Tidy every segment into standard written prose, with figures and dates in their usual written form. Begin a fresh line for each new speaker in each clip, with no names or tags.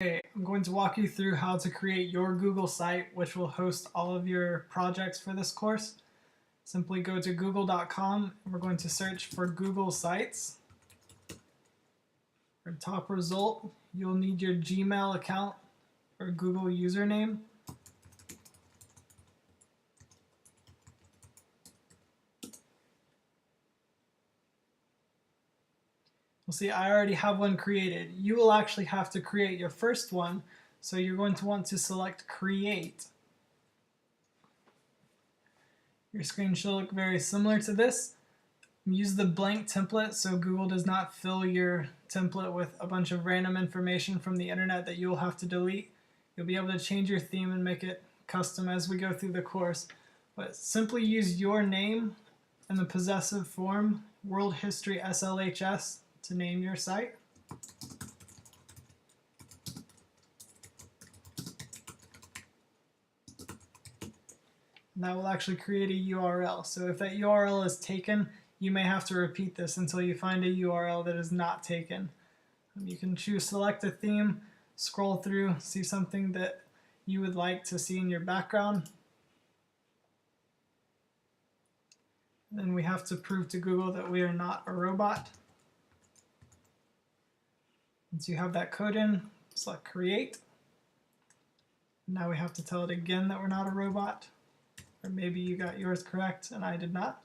Okay, I'm going to walk you through how to create your Google site, which will host all of your projects for this course. Simply go to google.com and we're going to search for Google Sites. For top result, you'll need your Gmail account or Google username. You'll see I already have one created. You will actually have to create your first one, so you're going to want to select Create. Your screen should look very similar to this. Use the blank template so Google does not fill your template with a bunch of random information from the internet that you will have to delete. You'll be able to change your theme and make it custom as we go through the course. But simply use your name in the possessive form, World History SLHS, to name your site. And that will actually create a URL. So if that URL is taken, you may have to repeat this until you find a URL that is not taken. You can choose select a theme, scroll through, see something that you would like to see in your background. Then we have to prove to Google that we are not a robot. Once you have that code in, select create. Now we have to tell it again that we're not a robot. Or maybe you got yours correct and I did not.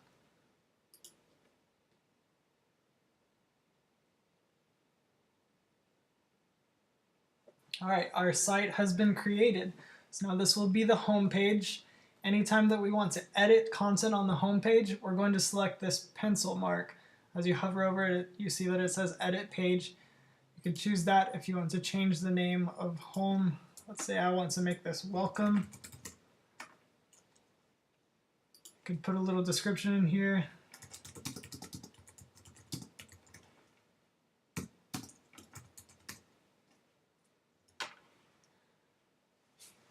Alright, our site has been created. So now this will be the home page. Anytime that we want to edit content on the home page, we're going to select this pencil mark. As you hover over it, you see that it says edit page. You can choose that if you want to change the name of home. Let's say I want to make this welcome. You can put a little description in here.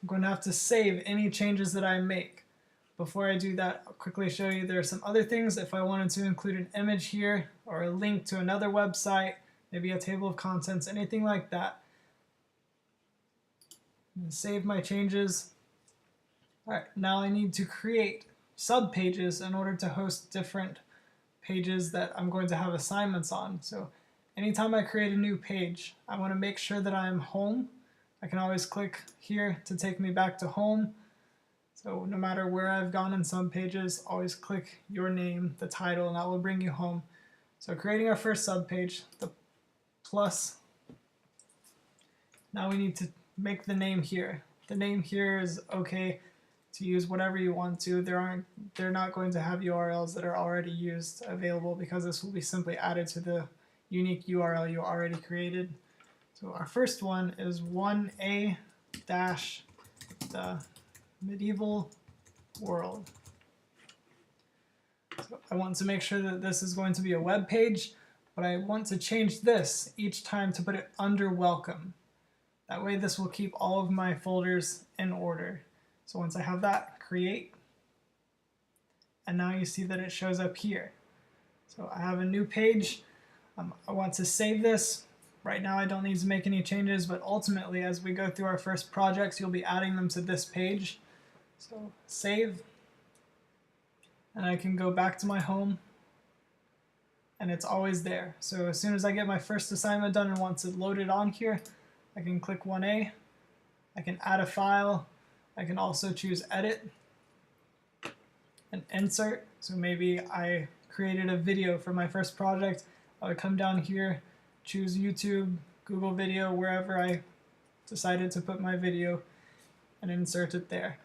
I'm going to have to save any changes that I make. Before I do that, I'll quickly show you there are some other things. If I wanted to include an image here or a link to another website, maybe a table of contents, anything like that. I'm going to save my changes. Alright, now I need to create sub-pages in order to host different pages that I'm going to have assignments on. So anytime I create a new page, I want to make sure that I'm home. I can always click here to take me back to home. So no matter where I've gone in some pages, always click your name, the title, and that will bring you home. So creating our first subpage, the plus. Now we need to make the name here. The name here is okay to use whatever you want to. They're not going to have URLs that are already used available because this will be simply added to the unique URL you already created. So our first one is 1a dash the medieval world. So I want to make sure that this is going to be a web page, but I want to change this each time to put it under welcome. That way this will keep all of my folders in order. So once I have that, create, and now you see that it shows up here. So I have a new page. I want to save this. Right now I don't need to make any changes, but ultimately as we go through our first projects, you'll be adding them to this page. So save, and I can go back to my home, and it's always there. So as soon as I get my first assignment done and want it loaded on here, I can click 1A, I can add a file, I can also choose edit and insert. So maybe I created a video for my first project. I would come down here, choose YouTube, Google Video, wherever I decided to put my video, and insert it there.